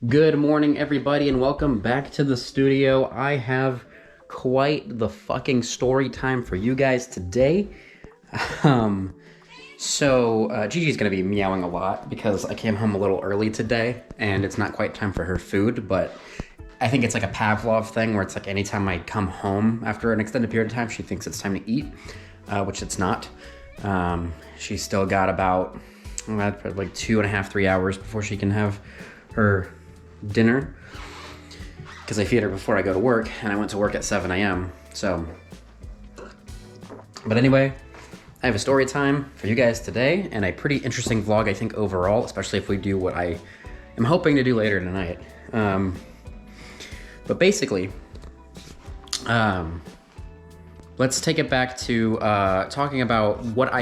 Good morning, everybody, and welcome back to the studio. I have quite the fucking story time for you guys today. Um, Gigi's gonna be meowing a lot because I came home a little early today and it's not quite time for her food, but I think it's like a Pavlov thing where it's like anytime I come home after an extended period of time, she thinks it's time to eat, which it's not. She's still got about like 2.5, 3 hours before she can have her dinner because I feed her before I go to work, and I went to work at 7 a.m. But anyway, I have a story time for you guys today and a pretty interesting vlog, I think, overall, especially if we do what I am hoping to do later tonight. But basically, let's take it back to talking about what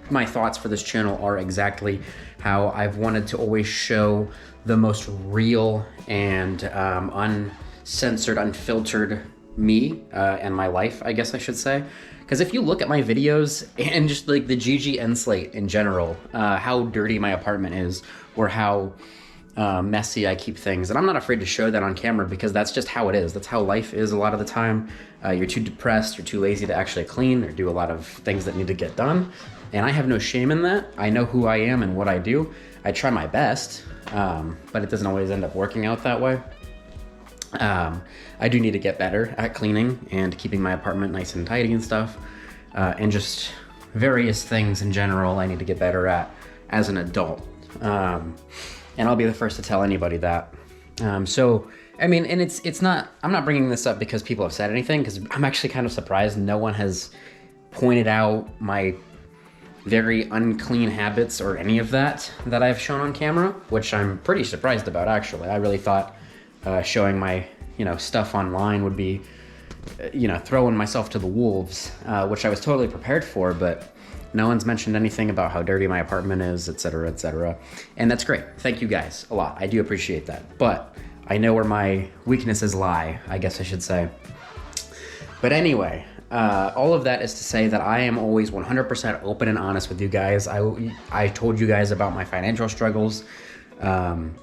my thoughts for this channel are exactly, how I've wanted to always show the most real and uncensored, unfiltered me and my life, I guess I should say. Because if you look at my videos and just like the Gigi End Slate in general, how dirty my apartment is, or how messy I keep things, and I'm not afraid to show that on camera because that's just how it is. That's how life is a lot of the time. You're too depressed, you're too lazy to actually clean or do a lot of things that need to get done. And I have no shame in that. I know who I am and what I do. I try my best, but it doesn't always end up working out that way. I do need to get better at cleaning and keeping my apartment nice and tidy and stuff, and just various things in general I need to get better at as an adult. And I'll be the first to tell anybody that. I mean, and it's not, I'm not bringing this up because people have said anything, because I'm actually kind of surprised no one has pointed out my very unclean habits or any of that I've shown on camera, which I'm pretty surprised about, actually. I really thought showing my, stuff online would be, throwing myself to the wolves, which I was totally prepared for, but no one's mentioned anything about how dirty my apartment is, etc., etc. And that's great. Thank you guys a lot. I do appreciate that. But I know where my weaknesses lie, I guess I should say. But anyway, all of that is to say that I am always 100% open and honest with you guys. I told you guys about my financial struggles and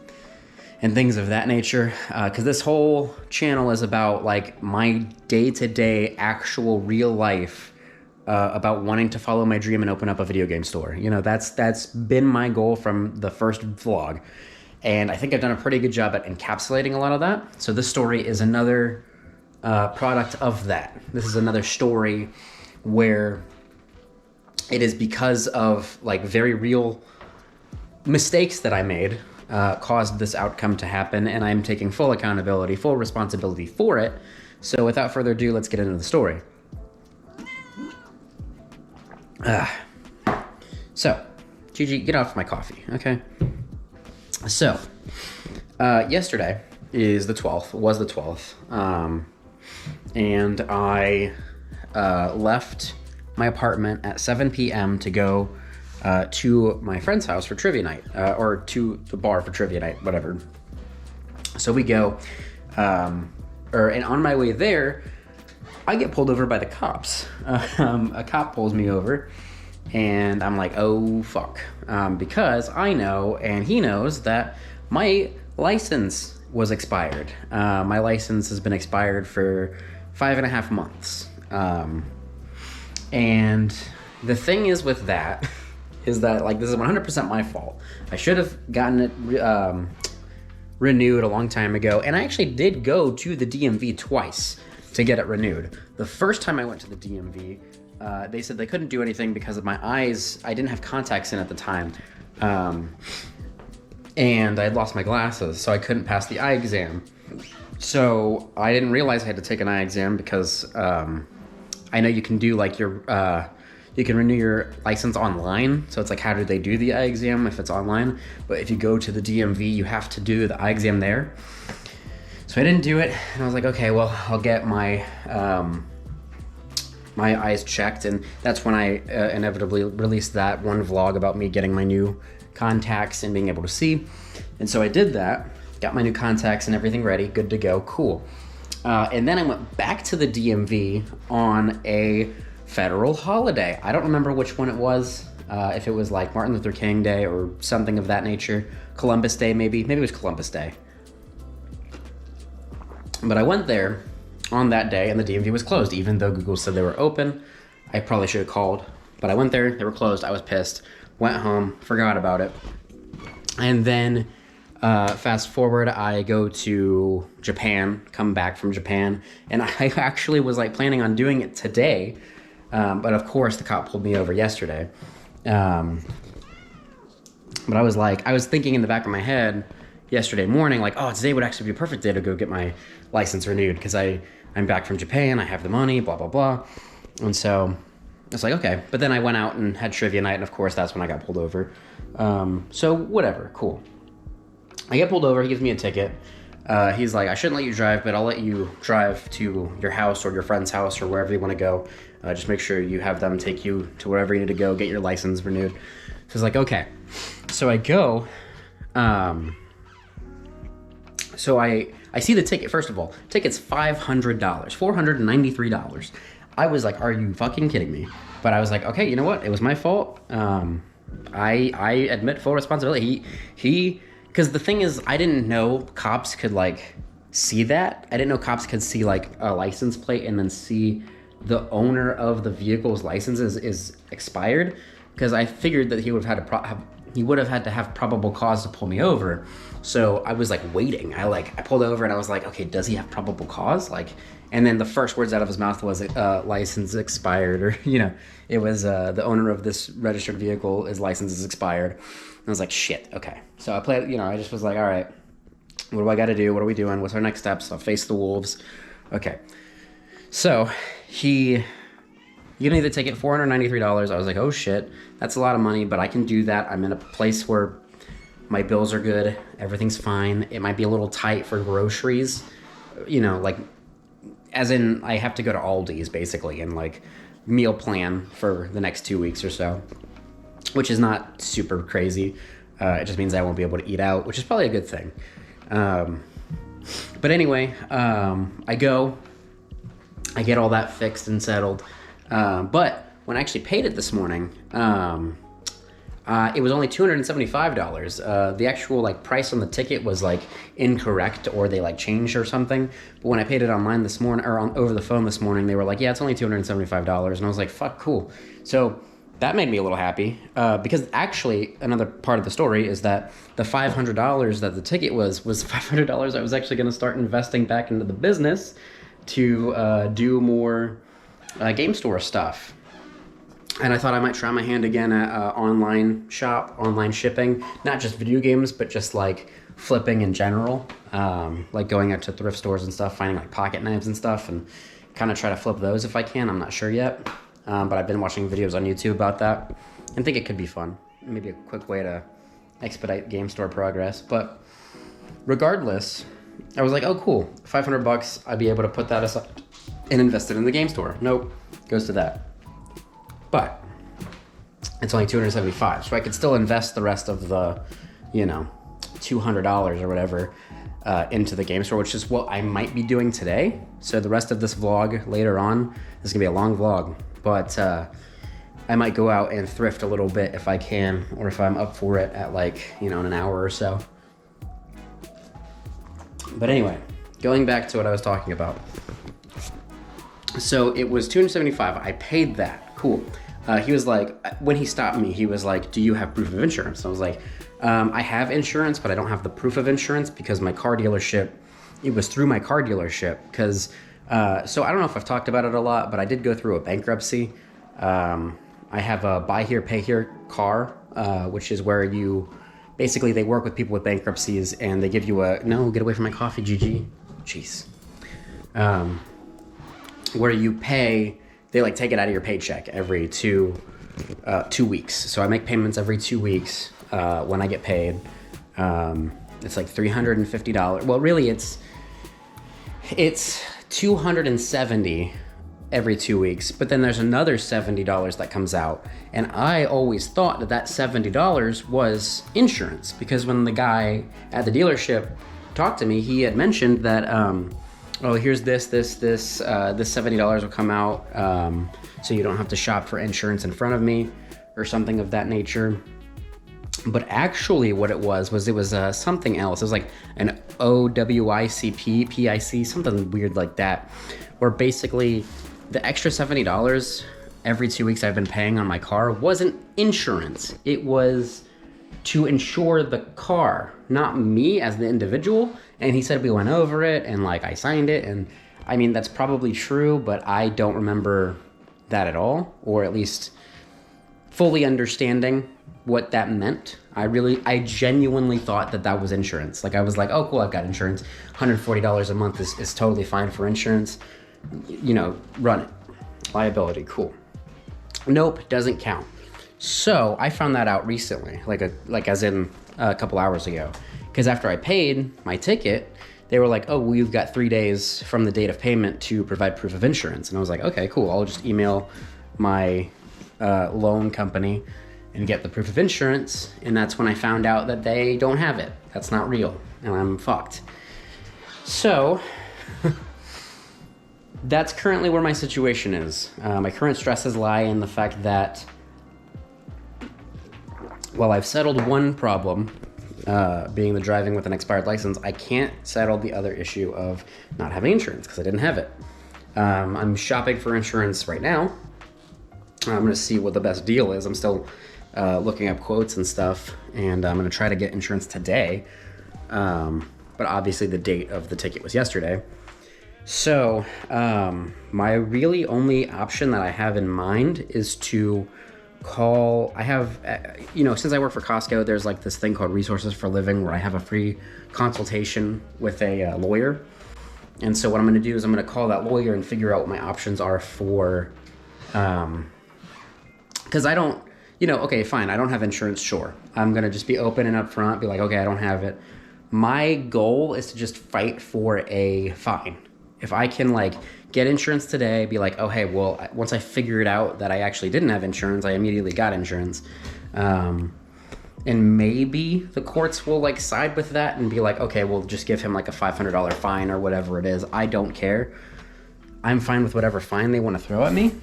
things of that nature, because this whole channel is about like my day-to-day actual real life, about wanting to follow my dream and open up a video game store. That's been my goal from the first vlog, and I think I've done a pretty good job at encapsulating a lot of that. So this story is another product of that. This is another story where it is because of like very real mistakes that I made caused this outcome to happen, and I'm taking full accountability, full responsibility for it. So without further ado, let's get into the story. So, Gigi, get off my coffee, okay? So, yesterday is the 12th, was the 12th, and I left my apartment at 7 p.m. to go to my friend's house for trivia night, or to the bar for trivia night, whatever. So we go, and on my way there, I get pulled over by the cops. A cop pulls me over, and I'm like, oh fuck, because I know, and he knows, that my license was expired. My license has been expired for 5.5 months. And the thing is with that, is that like this is 100% my fault. I should have gotten it renewed a long time ago, and I actually did go to the DMV twice to get it renewed. The first time I went to the DMV, they said they couldn't do anything because of my eyes. I didn't have contacts in at the time, and I had lost my glasses, so I couldn't pass the eye exam. So I didn't realize I had to take an eye exam because I know you can do like you can renew your license online. So it's like, how do they do the eye exam if it's online? But if you go to the DMV, you have to do the eye exam there. So I didn't do it, and I was like, okay, well, I'll get my my eyes checked, and that's when I inevitably released that one vlog about me getting my new contacts and being able to see. And so I did that, got my new contacts and everything ready, good to go, cool. And then I went back to the DMV on a federal holiday. I don't remember which one it was, if it was like Martin Luther King Day or something of that nature. Columbus Day, maybe it was Columbus Day. But I went there on that day and the DMV was closed, even though Google said they were open. I probably should have called, but I went there, they were closed, I was pissed, went home, forgot about it. And then fast forward, I go to Japan, come back from Japan, and I actually was like planning on doing it today, but of course the cop pulled me over yesterday. But I was thinking in the back of my head yesterday morning, like, oh, today would actually be a perfect day to go get my license renewed because I'm back from Japan, I have the money, blah, blah, blah. And so it's like, okay. But then I went out and had trivia night, and of course that's when I got pulled over. So whatever, cool. I get pulled over, he gives me a ticket. He's like, I shouldn't let you drive, but I'll let you drive to your house or your friend's house or wherever you want to go. Just make sure you have them take you to wherever you need to go, get your license renewed. So he's like, okay. So I go, so I see the ticket. First of all, ticket's $500, $493. I was like, are you fucking kidding me? But I was like, okay, you know what? It was my fault. I admit full responsibility. Because the thing is, I didn't know cops could like see that. I didn't know cops could see like a license plate and then see the owner of the vehicle's license is expired. Because I figured that he would have had to have probable cause to pull me over. So I was like waiting. I pulled over and I was like, okay, does he have probable cause? And then the first words out of his mouth was license expired, or it was the owner of this registered vehicle, his license is expired. And I was like, shit, okay. So I played, I just was like, all right, what do I got to do? What are we doing? What's our next steps? I'll face the wolves. Okay. So he gave me the ticket, $493. I was like, oh shit, that's a lot of money, but I can do that. I'm in a place where my bills are good. Everything's fine. It might be a little tight for groceries, as in I have to go to Aldi's basically and meal plan for the next 2 weeks or so, which is not super crazy. It just means I won't be able to eat out, which is probably a good thing. But anyway, I get all that fixed and settled. But when I actually paid it this morning, it was only $275. The actual price on the ticket was incorrect, or they changed or something. But when I paid it online this morning, or over the phone this morning, they were like, yeah, it's only $275. And I was like, fuck, cool. So that made me a little happy, because actually another part of the story is that the $500 that the ticket was $500 I was actually going to start investing back into the business to do more game store stuff. And I thought I might try my hand again at online shipping, not just video games, but just flipping in general, going out to thrift stores and stuff, finding pocket knives and stuff, and kind of try to flip those if I can. I'm not sure yet, but I've been watching videos on YouTube about that and think it could be fun. Maybe a quick way to expedite game store progress. But regardless, I was like, oh cool, $500, I'd be able to put that aside and invest it in the game store. Nope, goes to that. But it's only $275, so I could still invest the rest of the, $200 or whatever into the game store, which is what I might be doing today. So the rest of this vlog later on is gonna be a long vlog, but I might go out and thrift a little bit if I can, or if I'm up for it at in an hour or so. But anyway, going back to what I was talking about. So it was $275. I paid that. Cool. He was like, when he stopped me, he was like, do you have proof of insurance? I was like, I have insurance, but I don't have the proof of insurance because my car dealership, it was through my car dealership. Because, so I don't know if I've talked about it a lot, but I did go through a bankruptcy. I have a buy here, pay here car, which is where basically they work with people with bankruptcies and they give you no, get away from my coffee, Gigi. Jeez. Where you pay, they take it out of your paycheck every 2 weeks. So I make payments every 2 weeks when I get paid. It's $350. Well, really it's $270 every 2 weeks, but then there's another $70 that comes out. And I always thought that $70 was insurance, because when the guy at the dealership talked to me, he had mentioned that, oh, here's this $70 will come out, so you don't have to shop for insurance in front of me, or something of that nature. But actually what it was something else. It was like an OWICP, PIC, something weird like that, where basically the extra $70 every 2 weeks I've been paying on my car wasn't insurance. It was to insure the car, not me as the individual. And he said we went over it and like I signed it. And I mean, that's probably true, but I don't remember that at all, or at least fully understanding what that meant. I genuinely thought that was insurance. Like I was like, oh cool, I've got insurance. $140 a month is totally fine for insurance. You know, run it. Liability, cool. Nope, doesn't count. So I found that out recently, like as in a couple hours ago. Because after I paid my ticket, they were like, oh, well, you've got 3 days from the date of payment to provide proof of insurance. And I was like, okay, cool. I'll just email my loan company and get the proof of insurance. And that's when I found out that they don't have it. That's not real. And I'm fucked. So that's currently where my situation is. My current stresses lie in the fact that, well, I've settled one problem, being the driving with an expired license. I can't settle the other issue of not having insurance because I didn't have it. I'm shopping for insurance right now. I'm going to see what the best deal is. I'm still looking up quotes and stuff, and I'm going to try to get insurance today. But obviously the date of the ticket was yesterday. So my really only option that I have in mind is to call. I have, since I work for Costco, there's like this thing called Resources for Living where I have a free consultation with a lawyer. And so what I'm going to do is I'm going to call that lawyer and figure out what my options are for, because I don't, okay, fine, I don't have insurance, sure. I'm going to just be open and upfront, be like, okay, I don't have it. My goal is to just fight for a fine. If I can like get insurance today, be like, oh, hey, well, once I figured out that I actually didn't have insurance, I immediately got insurance. And maybe the courts will like side with that and be like, okay, we'll just give him like a $500 fine or whatever it is. I don't care. I'm fine with whatever fine they want to throw at me.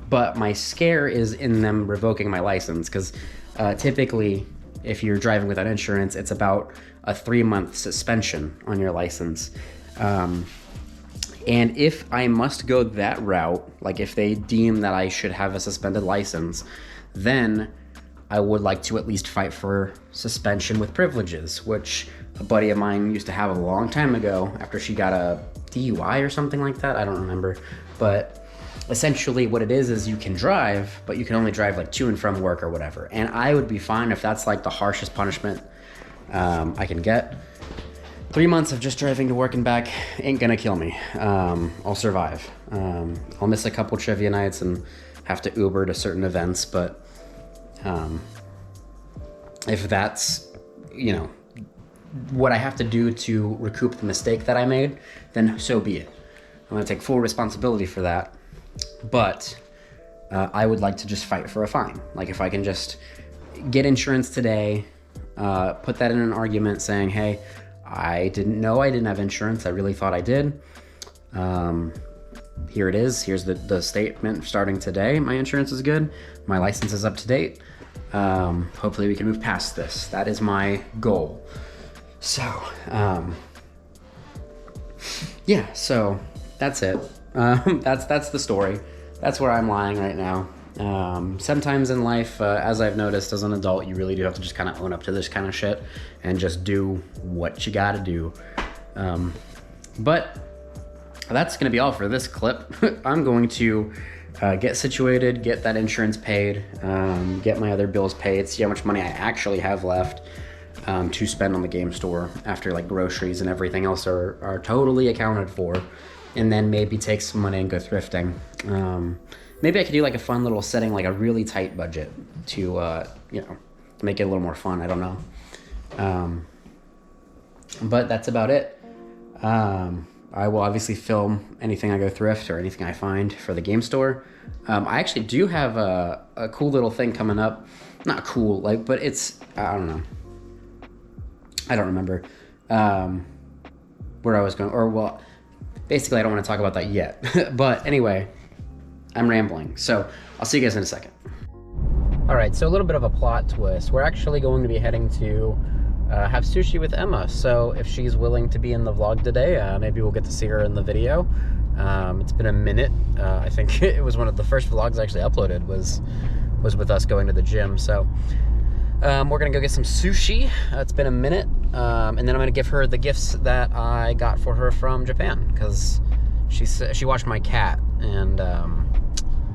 But my scare is in them revoking my license because typically if you're driving without insurance, it's about a 3-month suspension on your license. And if I must go that route, like if they deem that I should have a suspended license, then I would like to at least fight for suspension with privileges, which a buddy of mine used to have a long time ago after she got a DUI or something like that. I don't remember. But essentially what it is you can drive, but you can only drive like to and from work or whatever. And I would be fine if that's like the harshest punishment I can get. 3 months of just driving to work and back ain't gonna kill me. I'll survive. I'll miss a couple trivia nights and have to Uber to certain events, but if that's, what I have to do to recoup the mistake that I made, then so be it. I'm gonna take full responsibility for that, but I would like to just fight for a fine. Like if I can just get insurance today, put that in an argument saying, hey, I didn't know I didn't have insurance. I really thought I did. Here it is. Here's the statement starting today. My insurance is good. My license is up to date. Hopefully we can move past this. That is my goal. So, yeah, so that's it. That's the story. That's where I'm lying right now. Sometimes in life, as I've noticed as an adult, you really do have to just kind of own up to this kind of shit and just do what you gotta do. But that's gonna be all for this clip. I'm going to get situated, get that insurance paid, get my other bills paid, see how much money I actually have left to spend on the game store after like groceries and everything else are totally accounted for, and then maybe take some money and go thrifting. Maybe I could do like a fun little setting, like a really tight budget to, make it a little more fun. I don't know. But that's about it. I will obviously film anything I go thrift or anything I find for the game store. I actually do have a cool little thing coming up. Not cool, but it's, I don't know. I don't remember where I was going, basically I don't want to talk about that yet. But anyway, I'm rambling. So I'll see you guys in a second. All right, so a little bit of a plot twist. We're actually going to be heading to have sushi with Emma. So if she's willing to be in the vlog today, maybe we'll get to see her in the video. It's been a minute. I think it was one of the first vlogs I actually uploaded was with us going to the gym. So we're gonna go get some sushi. It's been a minute. And then I'm gonna give her the gifts that I got for her from Japan, because she watched my cat, and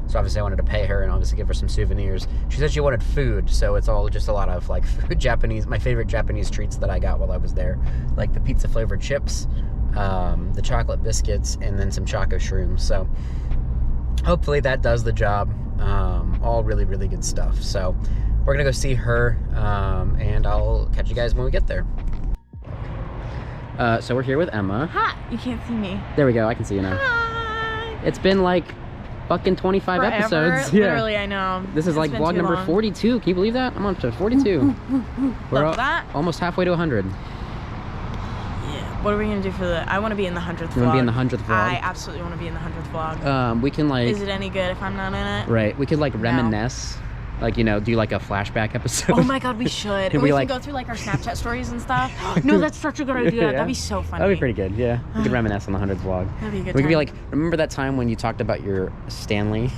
so obviously I wanted to pay her and obviously give her some souvenirs. She said she wanted food, so it's all just a lot of like Japanese, my favorite Japanese treats that I got while I was there, like the pizza flavored chips, the chocolate biscuits, and then some choco shrooms. So hopefully that does the job. All really, really good stuff. So we're gonna go see her, and I'll catch you guys when we get there. So we're here with Emma. Hi, you can't see me. There we go, I can see you now. Hi. It's been like fucking 25 Forever. episodes. Literally, I know. This is like vlog number 42. Can you believe that? I'm up to 42. We're that. almost halfway to 100. Yeah. What are we gonna do for the? I want to be in the 100th vlog. You want to be in the 100th vlog? I absolutely want to be in the 100th vlog. We can like. Is it any good if I'm not in it? Right. We could like reminisce. Like, you know, do like a flashback episode. Oh my god, we should. And we like, can go through like our Snapchat stories and stuff. No, that's such a good idea. Yeah. That'd be so funny. That'd be pretty good, yeah. We could reminisce on the 100th vlog. That'd be a good We could be time. like, remember that time when you talked about your Stanley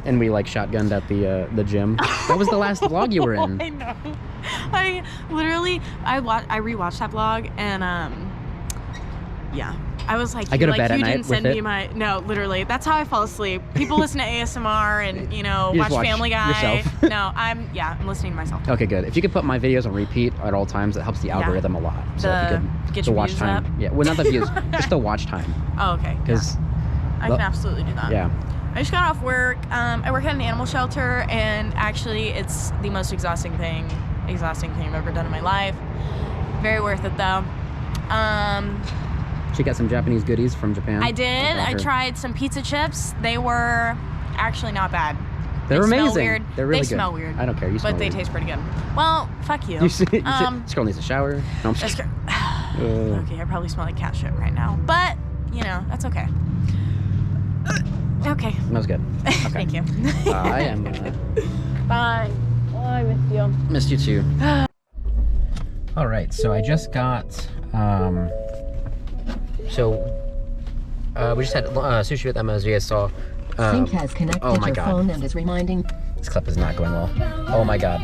and we like shotgunned at the gym? That was the last vlog you were in. I know. I literally, I rewatched that vlog, and yeah. I was like, I go to like, bed at you night didn't send with me it. my, no, literally, that's how I fall asleep. People listen to ASMR and, you know, You watch just watch Family Guy. yourself. No, I'm listening to myself. Okay, good. If you could put my videos on repeat at all times, it helps the algorithm a lot. So if you could, get the your watch views time. up. Yeah, well, not the views, just the watch time. Oh, okay. Because, I can absolutely do that. yeah. I just got off work. I work at an animal shelter, and actually, it's the most exhausting thing I've ever done in my life. Very worth it, though. She got some Japanese goodies from Japan. I did. I tried some pizza chips. They were actually not bad. They're They amazing. smell weird. They're really They good. smell weird. I don't care. You smell But they weird. taste pretty good. Well, fuck you. This girl needs a shower. No, I'm just That's kidding. okay, I probably smell like cat shit right now. But, you know, that's okay. Okay. That was good. Okay. Thank you. I am. Bye. Oh, I missed you. Missed you too. All right, so I just got. We just had sushi with Emma, as you guys saw. Sync has connected oh my your God. phone and is reminding. This clip is not going well. Oh my God.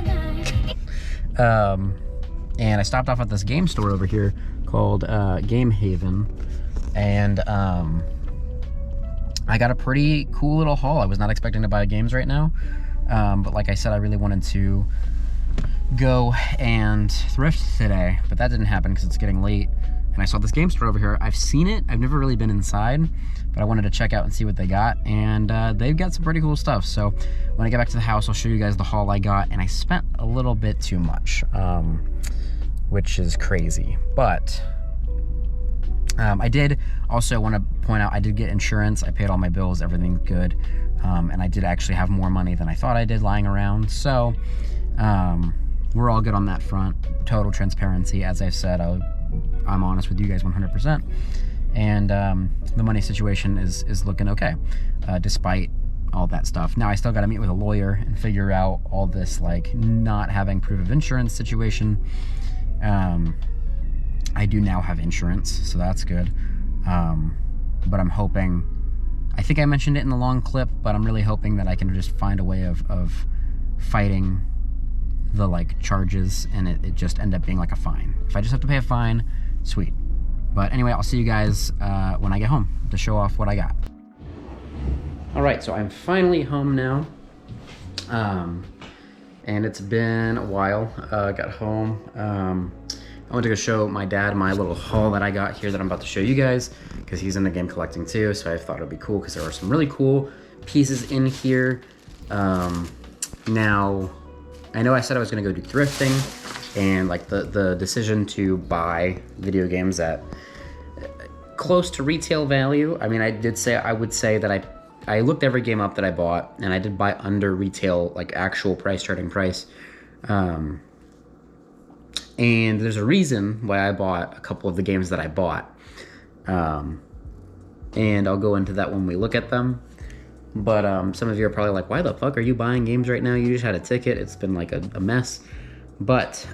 And I stopped off at this game store over here called Game Haven, and I got a pretty cool little haul. I was not expecting to buy games right now, but like I said, I really wanted to go and thrift today, but that didn't happen because it's getting late. And I saw this game store over here. I've seen it. I've never really been inside, but I wanted to check out and see what they got. And they've got some pretty cool stuff. So when I get back to the house, I'll show you guys the haul I got. And I spent a little bit too much, which is crazy. But I did also want to point out, I did get insurance. I paid all my bills. Everything's good. And I did actually have more money than I thought I did lying around. So we're all good on that front. Total transparency. As I've said, I'm honest with you guys 100%. And the money situation is looking okay, despite all that stuff. Now I still got to meet with a lawyer and figure out all this like not having proof of insurance situation. I do now have insurance, so that's good. But I'm hoping, I think I mentioned it in the long clip, but I'm really hoping that I can just find a way of fighting the like charges and it just end up being like a fine. If I just have to pay a fine, sweet. But anyway, I'll see you guys when I get home to show off what I got. All right, so I'm finally home now. And it's been a while. I got home. I went to go show my dad my little haul that I got here that I'm about to show you guys, because he's into game collecting too, so I thought it would be cool because there are some really cool pieces in here. Now, I know I said I was gonna go do thrifting, and like the decision to buy video games at close to retail value. I mean, I would say that I looked every game up that I bought, and I did buy under retail, like actual price, starting price. And there's a reason why I bought a couple of the games that I bought. And I'll go into that when we look at them. But some of you are probably like, why the fuck are you buying games right now? You just had a ticket. It's been like a mess. But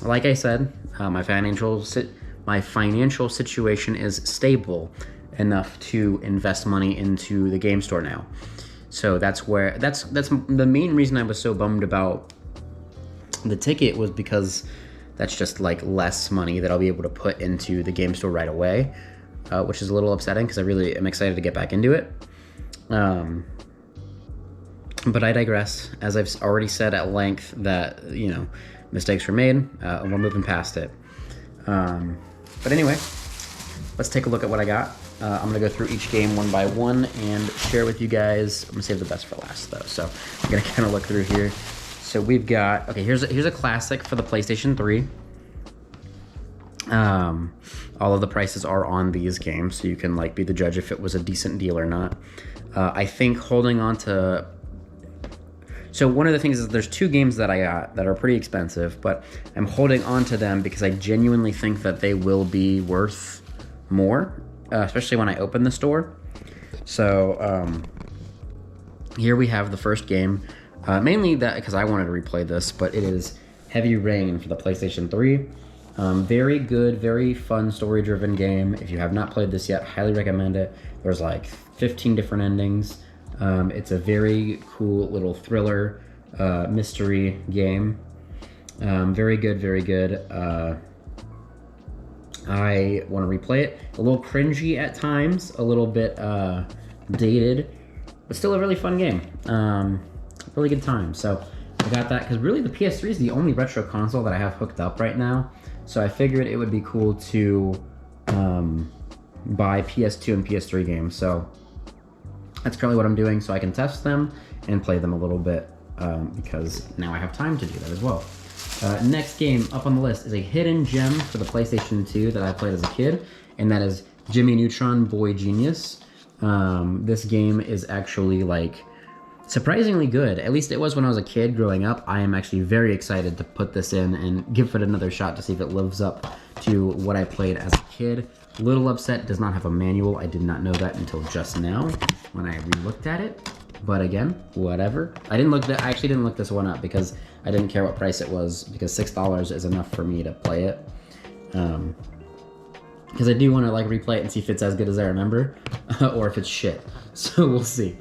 like I said, my financial situation is stable enough to invest money into the game store now. So that's the main reason I was so bummed about the ticket, was because that's just like less money that I'll be able to put into the game store right away, which is a little upsetting because I really am excited to get back into it. But I digress. As I've already said at length, that, you know, mistakes were made, and we're moving past it. But anyway, let's take a look at what I got. I'm gonna go through each game one by one and share with you guys. I'm gonna save the best for last though, so I'm gonna kind of look through here. So we've got, okay, here's a classic for the PlayStation 3. All of the prices are on these games, so you can like be the judge if it was a decent deal or not. I think holding on to, so one of the things is there's 2 games that I got that are pretty expensive, but I'm holding on to them because I genuinely think that they will be worth more, especially when I open the store. So here we have the first game, mainly that because I wanted to replay this, but it is Heavy Rain for the PlayStation 3. Very good, very fun story-driven game. If you have not played this yet, highly recommend it. There's like 15 different endings. It's a very cool little thriller mystery game. Very good, very good. I want to replay it. A little cringy at times, a little bit dated, but still a really fun game. Really good time. So I got that because really the PS3 is the only retro console that I have hooked up right now. So I figured it would be cool to buy PS2 and PS3 games. So that's currently what I'm doing, so I can test them and play them a little bit, because now I have time to do that as well. Next game up on the list is a hidden gem for the PlayStation 2 that I played as a kid, and that is Jimmy Neutron Boy Genius. This game is actually like surprisingly good. At least it was when I was a kid growing up. I am actually very excited to put this in and give it another shot to see if it lives up to what I played as a kid. Little upset, does not have a manual. I did not know that until just now when I re-looked at it. But again, whatever. I actually didn't look this one up because I didn't care what price it was, because $6 is enough for me to play it. Because I do want to like replay it and see if it's as good as I remember, or if it's shit. So we'll see.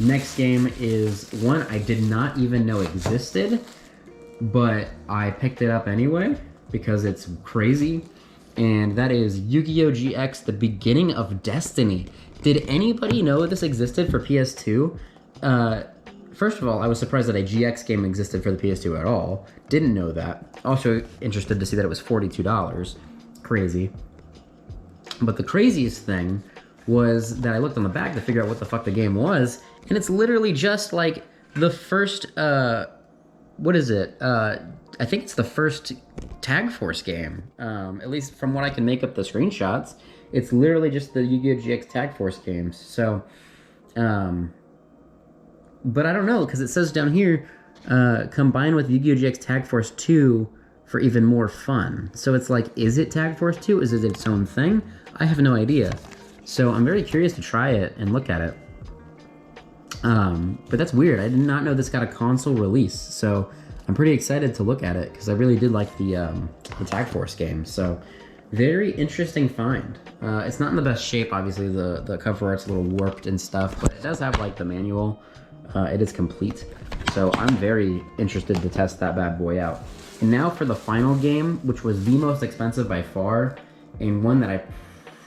Next game is one I did not even know existed, but I picked it up anyway because it's crazy, and that is Yu-Gi-Oh! GX, The Beginning of Destiny. Did anybody know this existed for PS2? First of all, I was surprised that a GX game existed for the PS2 at all. Didn't know that. Also interested to see that it was $42. Crazy. But the craziest thing was that I looked on the back to figure out what the fuck the game was, and it's literally just like the first, what is it? I think it's the first Tag Force game, at least from what I can make up the screenshots. It's literally just the Yu-Gi-Oh! GX Tag Force games. So, but I don't know, because it says down here, combined with Yu-Gi-Oh! GX Tag Force 2 for even more fun. So it's like, is it Tag Force 2? Is it its own thing? I have no idea. So I'm very curious to try it and look at it. But that's weird. I did not know this got a console release. So I'm pretty excited to look at it because I really did like the Tag Force game. So very interesting find. It's not in the best shape, obviously. The cover art's a little warped and stuff, but it does have like the manual. It is complete. So I'm very interested to test that bad boy out. And now for the final game, which was the most expensive by far, and one that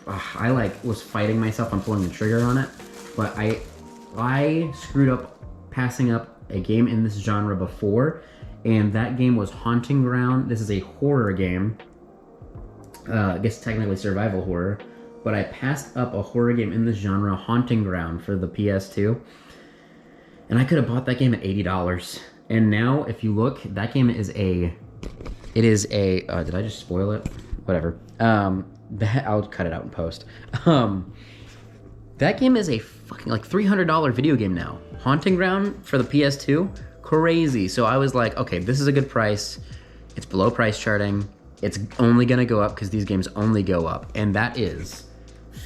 I like was fighting myself on pulling the trigger on it, but I screwed up passing up a game in this genre before, and that game was Haunting Ground. This is a horror game. I guess technically survival horror, but I passed up a horror game in this genre, Haunting Ground, for the PS2, and I could have bought that game at $80. And now, if you look, that game is did I just spoil it? Whatever. I'll cut it out in post. That game is a fucking like $300 video game now. Haunting Ground for the PS2, crazy. So I was like, okay, this is a good price. It's below price charting. It's only gonna go up because these games only go up, and that is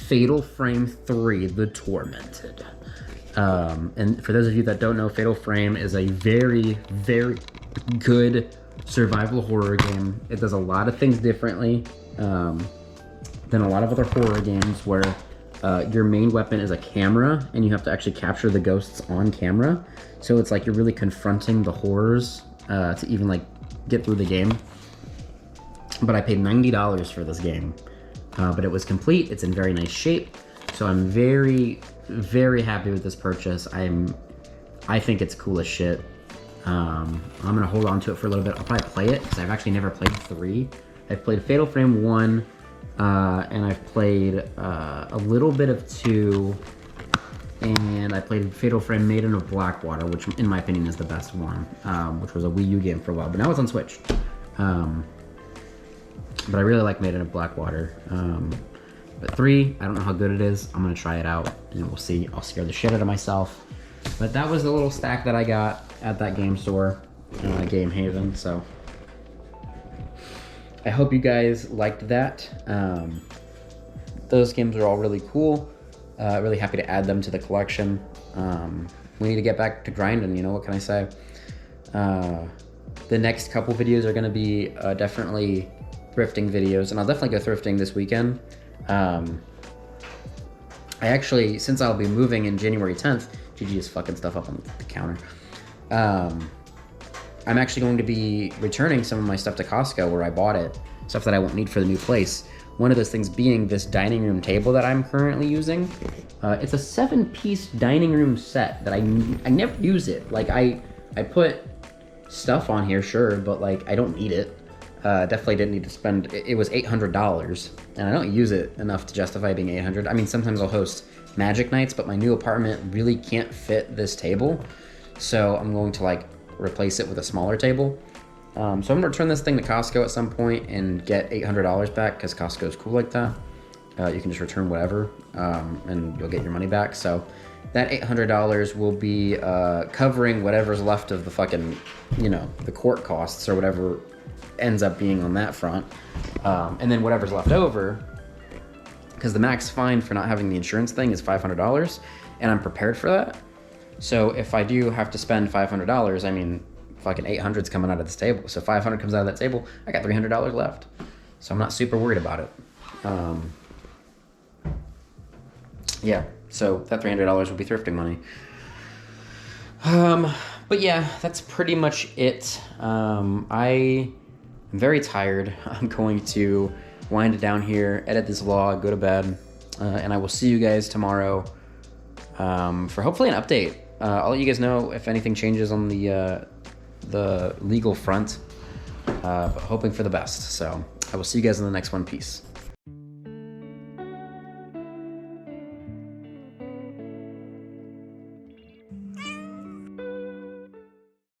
Fatal Frame 3: The Tormented. And for those of you that don't know, Fatal Frame is a very, very good survival horror game. It does a lot of things differently than a lot of other horror games where your main weapon is a camera and you have to actually capture the ghosts on camera. So it's like you're really confronting the horrors to even like get through the game. But I paid $90 for this game, but it was complete. It's in very nice shape. So I'm very, very happy with this purchase. I think it's cool as shit. I'm gonna hold on to it for a little bit. I'll probably play it because I've actually never played 3. I've played Fatal Frame 1, and I've played a little bit of 2, and I played Fatal Frame Maiden of Blackwater, which in my opinion is the best one, which was a Wii U game for a while, but now it's on Switch. But I really like Maiden of Blackwater. But 3, I don't know how good it is. I'm gonna try it out and we'll see. I'll scare the shit out of myself. But that was the little stack that I got at that game store, Game Haven, so. I hope you guys liked that. Those games are all really cool. Really happy to add them to the collection. We need to get back to grinding, you know, what can I say? The next couple videos are gonna be definitely thrifting videos, and I'll definitely go thrifting this weekend. I actually, since I'll be moving in January 10th, Gigi is fucking stuff up on the counter. I'm actually going to be returning some of my stuff to Costco where I bought it, stuff that I won't need for the new place. One of those things being this dining room table that I'm currently using. It's a 7-piece dining room set that I never use it. Like I put stuff on here, sure, but like I don't need it. Definitely didn't need to spend, it was $800, and I don't use it enough to justify being $800. I mean, sometimes I'll host magic nights, but my new apartment really can't fit this table. So I'm going to like replace it with a smaller table. So I'm gonna return this thing to Costco at some point and get $800 back because Costco is cool like that. You can just return whatever and you'll get your money back. So that $800 will be covering whatever's left of the fucking, you know, the court costs or whatever ends up being on that front. And then whatever's left over, because the max fine for not having the insurance thing is $500, and I'm prepared for that. So if I do have to spend $500, I mean, fucking 800's coming out of this table. So 500 comes out of that table, I got $300 left. So I'm not super worried about it. Yeah, so that $300 will be thrifting money. But yeah, that's pretty much it. I'm very tired. I'm going to wind it down here, edit this vlog, go to bed, and I will see you guys tomorrow for hopefully an update. I'll let you guys know if anything changes on the legal front, but hoping for the best. So I will see you guys in the next one. Peace.